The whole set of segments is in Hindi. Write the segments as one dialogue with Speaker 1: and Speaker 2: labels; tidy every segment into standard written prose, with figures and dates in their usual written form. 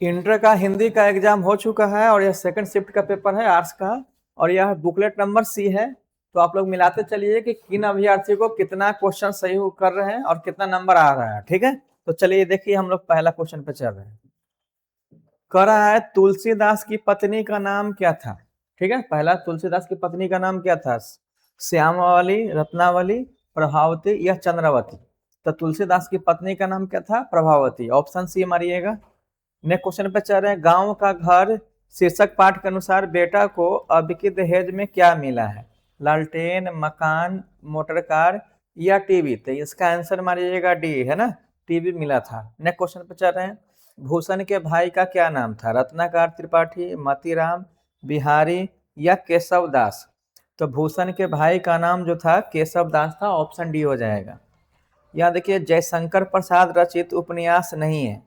Speaker 1: इंटर का हिंदी का एग्जाम हो चुका है और यह सेकंड शिफ्ट का पेपर है आर्ट्स का, और यह बुकलेट नंबर सी है। तो आप लोग मिलाते चलिए कि किन अभ्यर्थी को कितना क्वेश्चन सही कर रहे हैं और कितना नंबर आ रहा है। ठीक है, तो चलिए देखिए हम लोग पहला क्वेश्चन पे चल रहे हैं। कह रहा है तुलसीदास की पत्नी का नाम क्या था। ठीक है, पहला तुलसीदास की पत्नी का नाम क्या था? श्यामावली, रत्नावली, प्रभावती या चंद्रावती। तो तुलसीदास की पत्नी का नाम क्या था? प्रभावती। ऑप्शन सी मारिएगा। नेक्स्ट क्वेश्चन पे चल रहे हैं। गांव का घर शीर्षक पाठ के अनुसार बेटा को अब की दहेज में क्या मिला है? लालटेन, मकान, मोटर कार या टीवी। तो इसका आंसर मारिएगा डी, है ना, टीवी मिला था। नेक्स्ट क्वेश्चन पे चल रहे हैं। भूषण के भाई का क्या नाम था? रत्नाकर त्रिपाठी, मतीराम, बिहारी या केशव दास। तो भूषण के भाई का नाम जो था केशव दास था। ऑप्शन डी हो जाएगा। यहाँ देखिए, जयशंकर प्रसाद रचित उपन्यास नहीं है।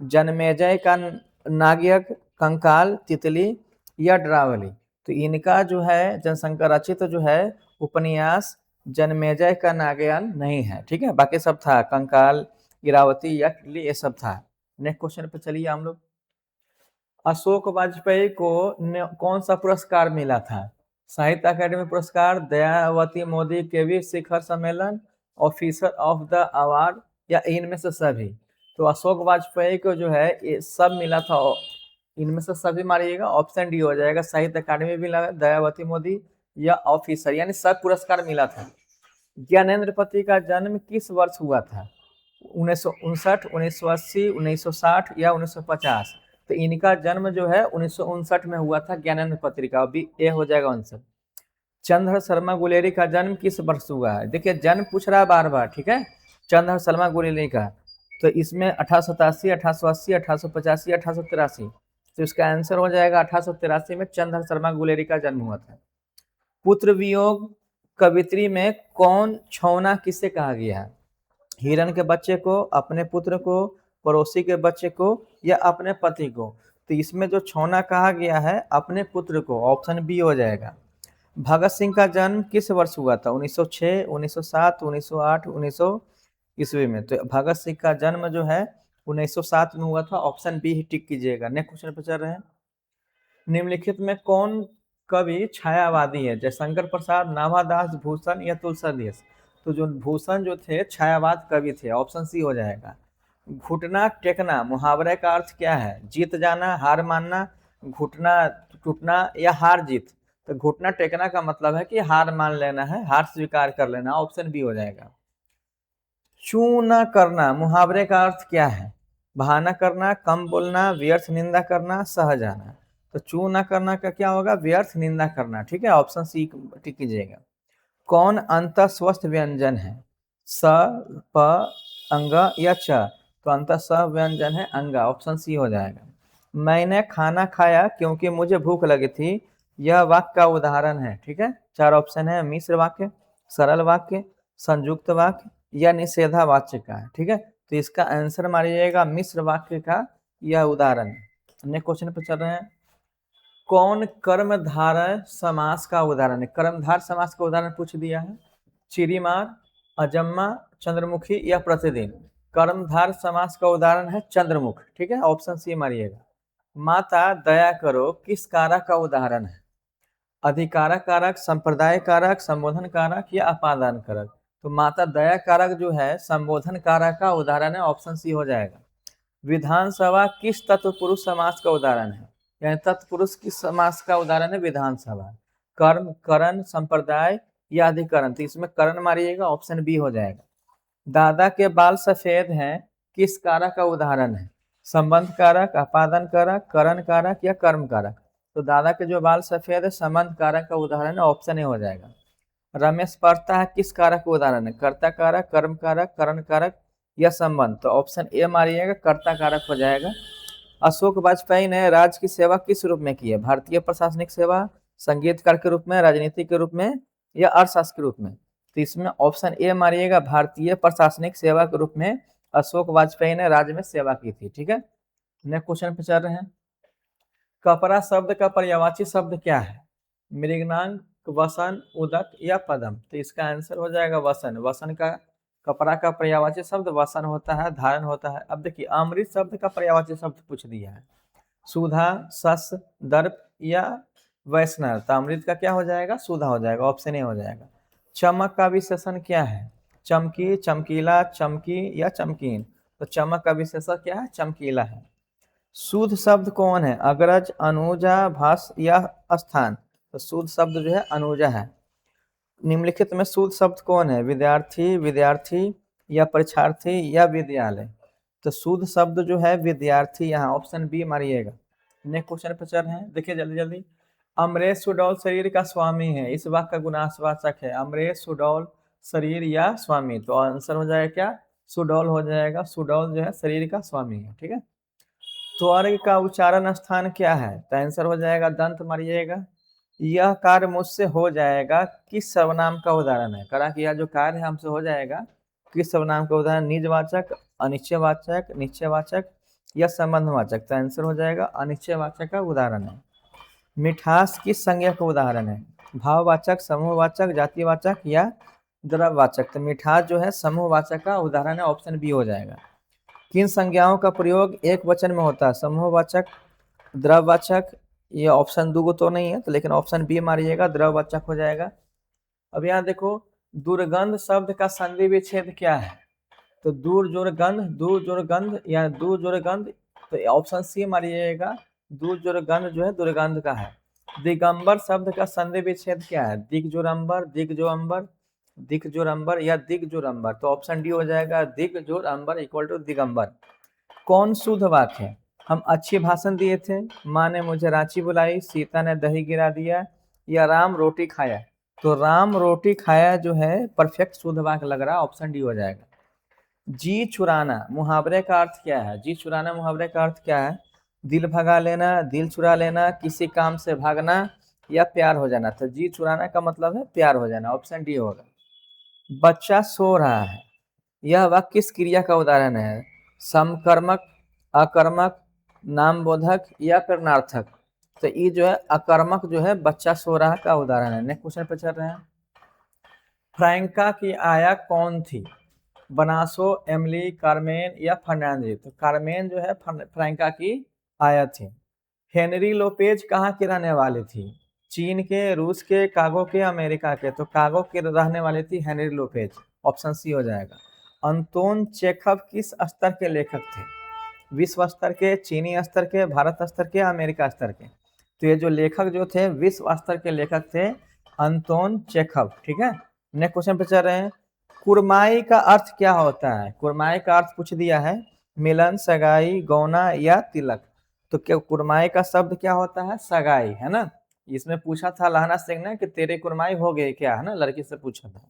Speaker 1: जन्मेजय का नागयज्ञ, कंकाल, तितली या ड्रावली। तो इनका जो है जनशंकर रचित जो है उपन्यास जन्मेजय का नागयन नहीं है। ठीक है, बाकी सब था, कंकाल, इरावती या तितली, ये सब था। नेक्स्ट क्वेश्चन पे चलिए हम लोग। अशोक वाजपेयी को कौन सा पुरस्कार मिला था? साहित्य अकादमी पुरस्कार, दयावती मोदी केवी शिखर सम्मेलन, ऑफिसर ऑफ द अवार्ड या इनमें से सभी। तो अशोक वाजपेयी को जो है ये सब मिला था। इनमें से सभी मारिएगा, ऑप्शन डी हो जाएगा। साहित्य अकादमी मिला, दयावती मोदी या ऑफिसर, यानी सब पुरस्कार मिला था। ज्ञानेंद्र पति का जन्म किस वर्ष हुआ था? 1959, 1980, 1960 या 1950। तो इनका जन्म जो है 1959 में हुआ था, ज्ञानेंद्र पत्री का। अभी ए हो जाएगा आंसर। चंद्र शर्मा गुलेरी का जन्म किस वर्ष हुआ है? देखिए जन्म पूछ रहा है बार बार। ठीक है, चंद्र शर्मा गुलेरी का, तो इसमें 1887, 1880, 1885, 1883। तो इसका आंसर हो जाएगा 1883 में चंद्र शर्मा गुलेरी का जन्म हुआ था। पुत्र वियोग कवित्री में कौन छौना किसे कहा गया है? हिरण के बच्चे को, अपने पुत्र को, पड़ोसी के बच्चे को या अपने पति को। तो इसमें जो छौना कहा गया है अपने पुत्र को। ऑप्शन बी हो जाएगा। भगत सिंह का जन्म किस वर्ष हुआ था? 1906, 1907, 1908, 1900 ईस्वी में। तो भगत सिंह का जन्म जो है 1907 में हुआ था। ऑप्शन बी ही टिक कीजिएगा। नेक्स्ट क्वेश्चन पे चल रहे हैं। निम्नलिखित में कौन कवि छायावादी है? जयशंकर प्रसाद, नाभादास, भूषण या तुलसीदास। तो जो भूषण जो थे छायावाद कवि थे। ऑप्शन सी हो जाएगा। घुटना टेकना मुहावरे का अर्थ क्या है? जीत जाना, हार मानना, घुटना टूटना या हार जीत। तो घुटना टेकना का मतलब है कि हार मान लेना है, हार स्वीकार कर लेना। ऑप्शन बी हो जाएगा। चू न करना मुहावरे का अर्थ क्या है? बहाना करना, कम बोलना, व्यर्थ निंदा करना, सह जाना। तो चू न करना का क्या होगा? व्यर्थ निंदा करना। ठीक है, ऑप्शन सी टिक कीजिएगा। कौन अंतस्वस्थ व्यंजन है? स, प, अंग या च। तो अंतस्थ व्यंजन है अंग। ऑप्शन सी हो जाएगा। मैंने खाना खाया क्योंकि मुझे भूख लगी थी, यह वाक्य का उदाहरण है। ठीक है, चार ऑप्शन है। मिश्र वाक्य, सरल वाक्य, संयुक्त वाक्य या निषेधावाच्य का है। ठीक है, तो इसका आंसर मारिएगा मिश्र वाक्य का यह उदाहरण है। नेक्स्ट क्वेश्चन पर चल रहे हैं। कौन कर्मधारय समास का उदाहरण है? कर्मधार समास का उदाहरण पूछ दिया है। चिरीमार, अजम्मा, चंद्रमुखी या प्रतिदिन। कर्मधार समास का उदाहरण है चंद्रमुख। ठीक है, ऑप्शन सी मारिएगा। माता दया करो किस कारक का उदाहरण है? अधिकारक कारक, संप्रदाय कारक, संबोधन कारक या अपादान कारक। तो माता दया कारक जो है संबोधन कारक का उदाहरण है। ऑप्शन सी हो जाएगा। विधानसभा किस तत्पुरुष समास का उदाहरण है? यानी तत्पुरुष किस समास का उदाहरण है? विधानसभा। कर्म, करण, संप्रदाय या अधिकरण। तो इसमें करण मारिएगा। ऑप्शन बी हो जाएगा। दादा के बाल सफेद हैं किस कारक का उदाहरण है? संबंध कारक, अपादन कारक, करण कारक या कर्म कारक। तो दादा के जो बाल सफेद है संबंध कारक का उदाहरण है। ऑप्शन ए हो जाएगा। रमेश पढ़ता है किस कारक का उदाहरण है? कर्ता कारक, कर्म कारक, करण कारक या संबंध। तो ऑप्शन ए मारिएगा, कर्ता कारक हो जाएगा। अशोक वाजपेयी ने राज्य की सेवा किस रूप में की है? भारतीय प्रशासनिक सेवा, संगीतकार के रूप में, राजनीति के रूप में या अर्थशास्त्र के रूप में। तो इसमें ऑप्शन ए मारिएगा, भारतीय प्रशासनिक सेवा के रूप में अशोक वाजपेयी ने राज्य में सेवा की थी। ठीक है, नेक्स्ट क्वेश्चन पे चल रहे हैं। कपरा शब्द का पर्यायवाची शब्द क्या है? मृगनांग, वसन, उदक या पदम। तो इसका आंसर हो जाएगा वसन। वसन का कपड़ा का पर्यायवाची शब्द वसन होता है, धारण होता है। अब देखिए अमृत शब्द का पर्यायवाची शब्द पूछ दिया है, सुधा, सस, दर्प या वैष्णव। तो अमृत का क्या हो जाएगा? सुधा हो जाएगा, ऑप्शन ए हो जाएगा। चमक का विशेषण क्या है? चमकी, चमकीला, चमकी या चमकीन। तो चमक का विशेषण क्या है? चमकीला है। शुद्ध शब्द कौन है? अग्रज, अनुजा, भास या स्थान। तो शुद्ध शब्द जो है अनुजा है। निम्नलिखित में शुद्ध शब्द कौन है? विद्यार्थी, विद्यार्थी या परीक्षार्थी या विद्यालय। तो शुद्ध शब्द जो है विद्यार्थी, यहाँ ऑप्शन बी मारिएगा। नेक्स्ट क्वेश्चन पे चल रहे हैं, देखिए जल्दी जल्दी। अमरेश सुडौल शरीर का स्वामी है, इस वाक्य का गुणावाचक है। अमरेश सुडौल शरीर या स्वामी, तो आंसर हो जाएगा क्या? सुडौल हो जाएगा। सुडौल जो है शरीर का स्वामी है, ठीक है। त्वर्ग का उच्चारण स्थान क्या है? तो आंसर हो जाएगा दंत मारिएगा। यह कार्य मुझसे हो जाएगा किस सर्वनाम का उदाहरण है? करा कि यह जो कार्य है हमसे हो जाएगा किस सर्वनाम का उदाहरण? निजवाचक, अनिश्चयवाचक, निश्चयवाचक या संबंधवाचक। तो आंसर हो जाएगा अनिश्चयवाचक का उदाहरण है। मिठास किस संज्ञा का उदाहरण है? भाववाचक, समूहवाचक, जातिवाचक या द्रव्यवाचक। तो मिठास जो है समूहवाचक का उदाहरण है, ऑप्शन बी हो जाएगा। किन संज्ञाओं का प्रयोग एक वचन में होता है? समूहवाचक, द्रव्यवाचक, ये ऑप्शन दो तो नहीं है, तो लेकिन ऑप्शन बी मारिएगा, द्रव्यवाचक हो जाएगा। अब यहाँ देखो दुर्गंध शब्द का संधि विच्छेद क्या है? तो दूर जोड़ गंध, दूर जोड़ गंध या दूर जोड़ गंध। तो ऑप्शन सी मारिएगा, दूर जोड़ गंध जो है दुर्गंध का है। दिगंबर शब्द का संधि विच्छेद क्या है? दिग जोड़ अंबर, दिग जो अंबर, दिग जोड़ अंबर या दिग जोड़ अंबर। तो ऑप्शन डी हो जाएगा, दिग जोड़ अंबर इक्वल टू दिगंबर। कौन शुद्ध वाक्य है? हम अच्छी भाषण दिए थे, माँ ने मुझे रांची बुलाई, सीता ने दही गिरा दिया या राम रोटी खाया। तो राम रोटी खाया जो है परफेक्ट शुद्ध वाक्य लग रहा है, ऑप्शन डी हो जाएगा। जी चुराना मुहावरे का अर्थ क्या है? जी चुराना मुहावरे का अर्थ क्या है? दिल भगा लेना, दिल चुरा लेना, किसी काम से भागना या प्यार हो जाना। तो जी चुराना का मतलब है प्यार हो जाना, ऑप्शन डी होगा। बच्चा सो रहा है, यह वाक्य किस क्रिया का उदाहरण है? समकर्मक, अकर्मक, नामबोधक या प्रेरणार्थक। तो ये जो है अकर्मक जो है बच्चा सो रहा का उदाहरण है। नेक्स्ट क्वेश्चन पे चल रहे हैं। फ्रैंका की आया कौन थी? बनासो, एमिली, कार्मेन या फर्नांडिस। तो कार्मेन जो है फ्रैंका की आया थी। हेनरी लोपेज कहाँ के रहने वाली थी? चीन के, रूस के, कागो के, अमेरिका के। तो कागो के रहने वाली थी हेनरी लोपेज, ऑप्शन सी हो जाएगा। अंतोन चेखव किस स्तर के लेखक थे? विश्व स्तर के, चीनी स्तर के, भारत स्तर के, अमेरिका स्तर के। तो ये जो लेखक जो थे विश्व स्तर के लेखक थे अंतोन चेखव, ठीक है। नेक्स्ट क्वेश्चन पे चल रहे हैं। कुरमाई का अर्थ क्या होता है? कुरमाई का अर्थ पूछ दिया है, मिलन, सगाई, गौना या तिलक। तो क्या कुरमाई का शब्द क्या होता है? सगाई, है ना। इसमें पूछा था लहना सिंह ने कि तेरे कुरमाई हो गए क्या, है ना, लड़की से पूछा था।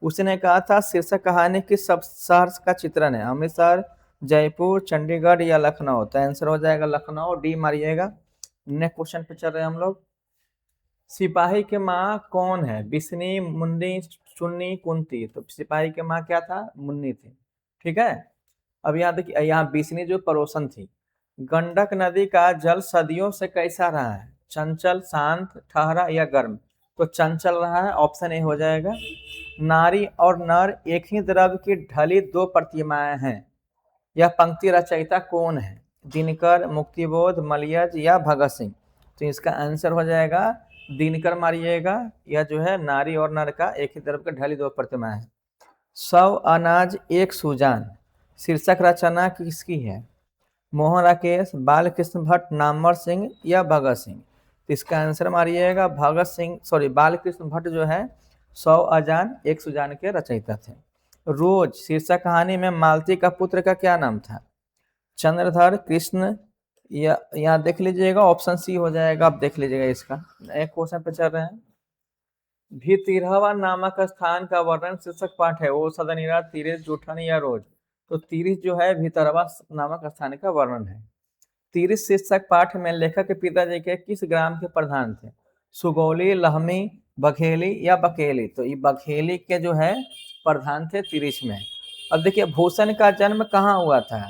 Speaker 1: उसने कहा था शीर्षक कहानी किस सब शहर का चित्रण है? अमृतसर, जयपुर, चंडीगढ़ या लखनऊ। तो आंसर हो जाएगा लखनऊ, डी मारिएगा। नेक्स्ट क्वेश्चन पे चल रहे हैं हम लोग। सिपाही के माँ कौन है? बिस्नी, मुन्नी, चुन्नी, कुंती। तो सिपाही के माँ क्या था? मुन्नी थी, ठीक है। अब यहाँ देखिए, यहाँ बिस्नी जो पड़ोसन थी। गंडक नदी का जल सदियों से कैसा रहा है? चंचल, शांत, ठहरा या गर्म। तो चंचल रहा है, ऑप्शन ए हो जाएगा। नारी और नर एक ही द्रव्य की ढली दो प्रतिमाएं हैं, यह पंक्ति रचयिता कौन है? दिनकर, मुक्तिबोध, मलयज या भगत सिंह। तो इसका आंसर हो जाएगा दिनकर मारिएगा। यह जो है नारी और नर का एक ही द्रव्य की ढली दो प्रतिमाएं है। 100 अनाज एक सुजान शीर्षक रचना किसकी है? मोहन राकेश, बालकृष्ण भट्ट, नामवर सिंह या भगत सिंह। तो इसका आंसर मारिएगा भगत सिंह, सॉरी बालकृष्ण भट्ट जो है 100 अजान एक सुजान के रचयिता थे। रोज शीर्षक कहानी में मालती का पुत्र का क्या नाम था? चंद्रधर, कृष्ण या यहाँ देख लीजिएगा, ऑप्शन सी हो जाएगा। आप देख लीजिएगा इसका। एक क्वेश्चन पे चल रहे हैं। भीतिरहवा नामक स्थान का वर्णन शीर्षक पाठ है। ओ सदनीरा, तीरिस, जूठन या रोज। तो तीरिस जो है भीतरवा नामक स्थान का वर्णन है। तीरिस शीर्षक पाठ में लेखक के पिताजी के किस ग्राम के प्रधान थे? सुगौली, लहमी, बघेली या बकेली। तो ये बघेली के जो है प्रधान थे तीरिस में। अब देखिए भूषण का जन्म कहाँ हुआ था?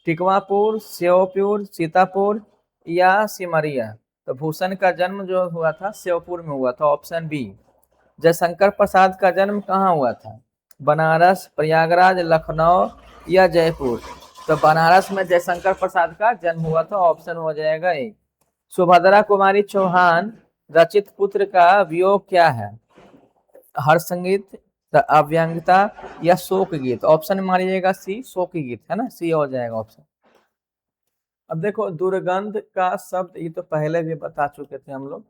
Speaker 1: टिकवापुर, श्योपुर, सीतापुर या सिमरिया। तो भूषण का जन्म जो हुआ था श्योपुर में हुआ था, ऑप्शन बी। जयशंकर प्रसाद का जन्म कहाँ हुआ था? बनारस, प्रयागराज, लखनऊ या जयपुर। तो बनारस में जयशंकर प्रसाद का जन्म हुआ था, ऑप्शन हो जाएगा ए। सुभद्रा कुमारी चौहान रचित पुत्र का वियोग क्या है? हर्ष संगीत, अव्यंगता या शोक गीत। ऑप्शन मारिएगा सी, शोक गीत है ना, सी हो जाएगा ऑप्शन। अब देखो दुर्गंध का शब्द ये तो पहले भी बता चुके थे हम लोग।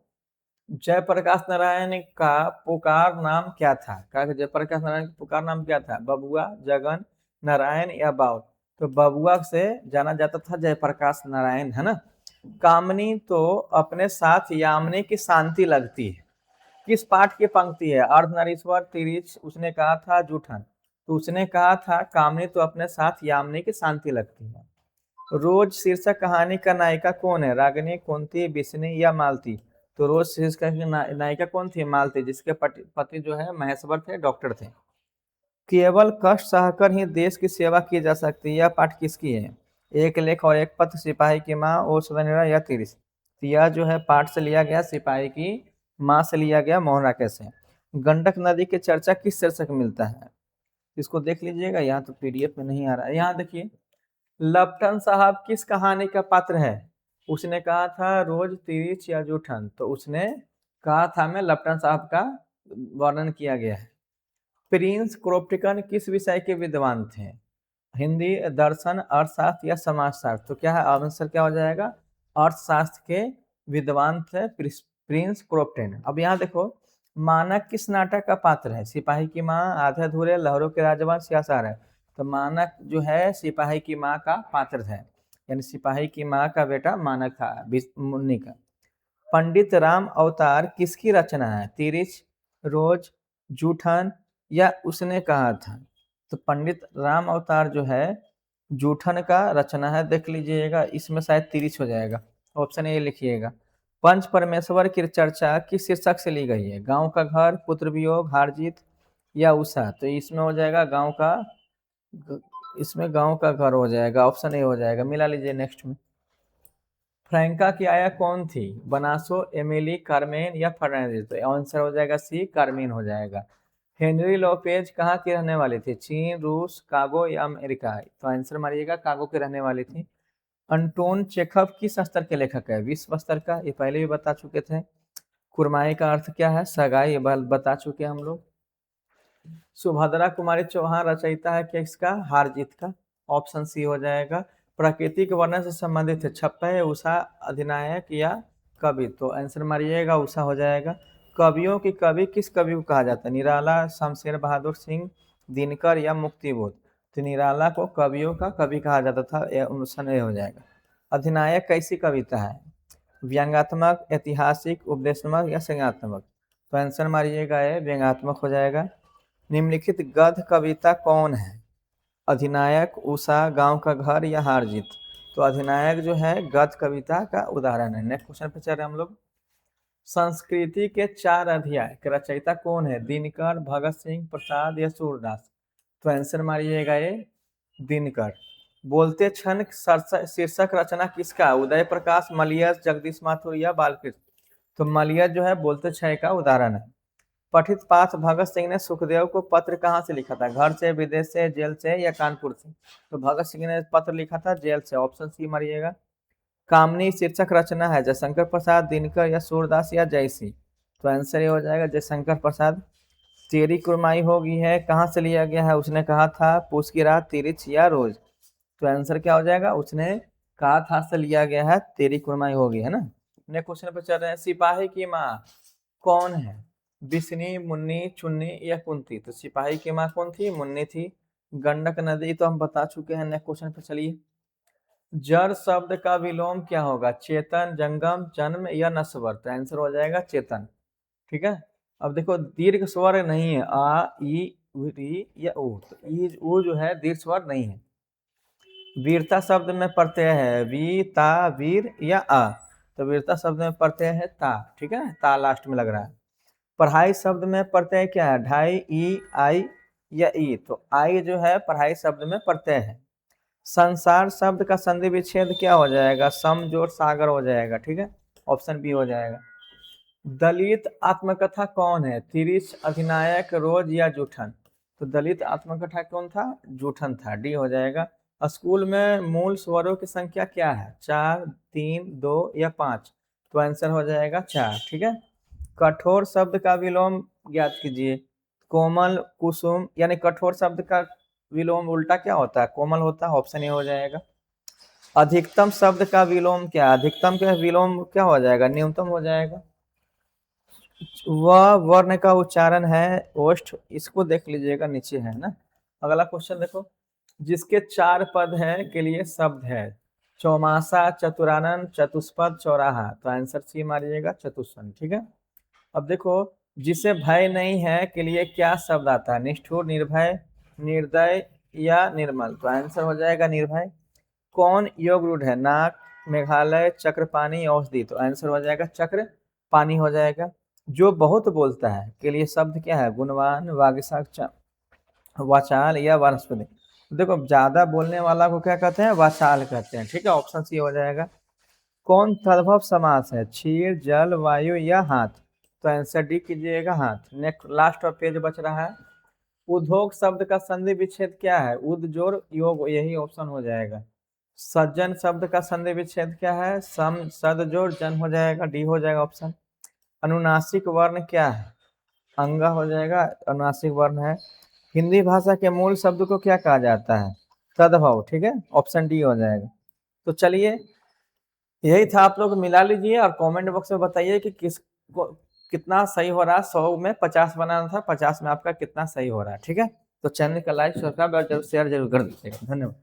Speaker 1: जयप्रकाश नारायण का पुकार नाम क्या था? जयप्रकाश नारायण का पुकार नाम क्या था? बबुआ, जगन, नारायण या बाउल। तो बबुआ से जाना जाता था जयप्रकाश नारायण, है ना। कामनी तो अपने साथ यामिनी की शांति लगती है, किस पाठ की पंक्ति है? अर्धनारीश्वर, तिरिच, उसने कहा था जूठन। तो उसने कहा था कामनी तो अपने साथ यामिनी की शांति लगती है। रोज शीर्षक कहानी का नायिका कौन है? रागिनी, कुंती, बिस्नी या मालती। तो रोज शीर्षक की नायिका कौन थी? मालती, जिसके पति जो है महेश्वर थे, डॉक्टर थे। केवल कष्ट सहकर ही देश की सेवा की जा सकती है, यह पाठ किसकी है? एक लेख और एक पत्र, सिपाही की माँ, ओ सुधनीरा या तिरिस। तो यह जो है पाठ से लिया गया, सिपाही की माँ से लिया गया, मोहन राकेश से। गंडक नदी की चर्चा किस शीर्षक में मिलता है? इसको देख लीजिएगा, यहाँ तो पीडीएफ में नहीं आ रहा है। यहाँ देखिए, लपटन साहब किस कहानी का पात्र है? उसने कहा था रोज, तिरिच या जूठन। तो उसने कहा था मैं लपटन साहब का वर्णन किया गया है। प्रिंस क्रोप्टिकन किस विषय के विद्वान थे? हिंदी, दर्शन, अर्थशास्त्र या समाजशास्त्र। तो क्या है आंसर, क्या हो जाएगा? अर्थशास्त्र के विद्वान थे प्रिंस क्रोप्टन। अब यहाँ देखो, मानक किस नाटक का पात्र है? सिपाही की माँ, आधे अधूरे, लहरों के राजवंश या सार है। तो मानक जो है सिपाही की माँ का पात्र है, यानी सिपाही की माँ का बेटा मानक था, मुन्नी का। पंडित राम अवतार किसकी रचना है? तिरिच, रोज, जूठन या उसने कहा था। तो पंडित राम अवतार जो है जूठन का रचना है, देख लीजिएगा, इसमें शायद तिरिच हो जाएगा, ऑप्शन ए लिखिएगा। पंच परमेश्वर की चर्चा किस शीर्षक से ली गई है? गांव का घर, पुत्र वियोग, हार जीत या उषा। तो इसमें हो जाएगा गांव का, इसमें गांव का घर हो जाएगा, ऑप्शन ए हो जाएगा। मिला लीजिए नेक्स्ट में। फ्रैंका की आया कौन थी? बनासो, एमिली, कार्मेन या फर्नांडिस। तो आंसर हो जाएगा सी, कार्मेन हो जाएगा। हेनरी लोपेज कहाँ की रहने वाली थी? चीन, रूस, कागो या अमेरिका। तो आंसर मारिएगा, कागो के रहने वाली थी। अंटोन चेखव किस स्तर के लेखक है? विश्व स्तर का, ये पहले भी बता चुके थे। कुरमाई का अर्थ क्या है? सगाई, ये बता चुके हम लोग। सुभद्रा कुमारी चौहान रचयिता है किसका? हार जीत का, ऑप्शन सी हो जाएगा। प्राकृतिक वर्णन से संबंधित है, छप्पय, उषा, अधिनायक या कवि। तो आंसर मारिएगा उषा हो जाएगा। कवियों की कवि किस कवि को कहा जाता है? निराला, शमशेर बहादुर सिंह, दिनकर या मुक्तिबोध। तो निराला को कवियों का कवि कहा जाता था, ऑप्शन ए हो जाएगा। अधिनायक कैसी कविता है? व्यंग्यात्मक, ऐतिहासिक, उपदेशात्मक या संज्ञानात्मक। तो आंसर मारिएगा ए, व्यंग्यात्मक हो जाएगा। निम्नलिखित गद्य कविता कौन है? अधिनायक, उषा, गांव का घर या हार जीत। तो अधिनायक जो है गद्य कविता का उदाहरण है। नेक्स्ट क्वेश्चन पे चल रहे हैं हम लोग। संस्कृति के 4 अध्याय के रचयिता कौन है? दिनकर, भगत सिंह, प्रसाद या सूरदास। तो आंसर मारिएगा ये, दिनकर। बोलते क्षण शीर्षक रचना किसका? उदय प्रकाश, मलियस, जगदीश माथुर या बालकृष्ण। तो मलियस जो है बोलते क्षय का उदाहरण है। पठित पाठ भगत सिंह ने सुखदेव को पत्र कहाँ से लिखा था? घर से, विदेश से, जेल से या कानपुर से। तो भगत सिंह ने पत्र लिखा था जेल से, ऑप्शन सी मारिएगा। कामनी शीर्षक रचना है जयशंकर प्रसाद, दिनकर या सूरदास या जयसी। तो आंसर ये हो जाएगा जयशंकर प्रसाद। तेरी कुरमाई होगी है कहाँ से लिया गया है? उसने कहा था, पूछ की रात, तिरिच या रोज। तो आंसर क्या हो जाएगा? उसने कहा था से लिया गया है, तेरी कुरमाई होगी, है ना। अपने क्वेश्चन पर चल रहे हैं। सिपाही की माँ कौन है? बिस्नी, मुन्नी, चुन्नी या कुंती। तो सिपाही की माँ कौन थी? मुन्नी थी। गंडक नदी तो हम बता चुके हैं। नेक्स्ट क्वेश्चन पे चलिए। जड़ शब्द का विलोम क्या होगा? चेतन, जंगम, जन्म या नश्वर। तो आंसर हो जाएगा चेतन, ठीक है। अब देखो दीर्घ स्वर नहीं है, आ, ई, री या ऊ। तो ई, ऊ जो है दीर्घ स्वर नहीं है। वीरता शब्द में प्रत्यय है वी, ता, वीर या आ। तो वीरता शब्द में प्रत्यय है ता, ठीक है, ता लास्ट में लग रहा है। पढ़ाई शब्द में प्रत्यय क्या है? ढाई, ई, आई या ई। तो आई जो है पढ़ाई शब्द में प्रत्यय है। संसार शब्द का संधि विच्छेद क्या हो जाएगा? सम जोड़ सागर हो जाएगा, ठीक है, ऑप्शन बी हो जाएगा। दलित आत्मकथा कौन है? तिरिच, अधिनायक, रोज या जूठन। तो दलित आत्मकथा कौन था? जूठन था, डी हो जाएगा। स्कूल में मूल स्वरों की संख्या क्या है? 4, 3, 2 या 5? तो आंसर हो जाएगा 4। ठीक है। कठोर शब्द का विलोम ज्ञात कीजिए। कोमल, कुसुम, यानी कठोर शब्द का विलोम उल्टा क्या होता है? कोमल होता है, ऑप्शन ए हो जाएगा। अधिकतम शब्द का विलोम क्या? अधिकतम का विलोम क्या हो जाएगा? न्यूनतम हो जाएगा। वह वर्ण का उच्चारण है ओष्ठ, इसको देख लीजिएगा, नीचे है ना। अगला क्वेश्चन देखो, जिसके 4 पद है के लिए शब्द है। चौमासा, चतुरानन, चतुष्पद, चौराहा। तो आंसर सी मारिएगा, चतुष्पद। ठीक है। अब देखो, जिसे भय नहीं है के लिए क्या शब्द आता है? निष्ठुर, निर्भय, निर्दय या निर्मल? तो आंसर हो जाएगा निर्भय। कौन योग रूढ़ है? नाग, मेघालय, चक्रपाणी, औषधि। तो आंसर हो जाएगा चक्र पानी हो जाएगा। जो बहुत बोलता है के लिए शब्द क्या है? गुणवान, वागीशाक्ष, वाचाल या वनस्पति। देखो, ज्यादा बोलने वाला को क्या कहते हैं? वाचाल कहते हैं। ठीक है, ऑप्शन सी हो जाएगा। कौन तद्भव समास है? क्षीर, जल, वायु या हाथ? तो आंसर डी कीजिएगा, हाथ। नेक्स्ट लास्ट और पेज बच रहा है। उद्योग शब्द का संधि विच्छेद क्या है? उद जोड़ योग, यही ऑप्शन हो जाएगा। सज्जन शब्द का संधि विच्छेद क्या है? सम सद जोड़ जन हो जाएगा, डी हो जाएगा ऑप्शन। अनुनासिक वर्ण क्या है? अंगा हो जाएगा, अनुनासिक वर्ण है। हिंदी भाषा के मूल शब्द को क्या कहा जाता है? तद्भव। ठीक है, ऑप्शन डी हो जाएगा। तो चलिए, यही था। आप लोग मिला लीजिए और कमेंट बॉक्स में बताइए कि कितना सही हो रहा है। 100 में 50 बनाना था, 50 में आपका कितना सही हो रहा है। ठीक है। तो चैनल का लाइक, सब्सक्राइब और शेयर जरूर कर दीजिएगा। धन्यवाद।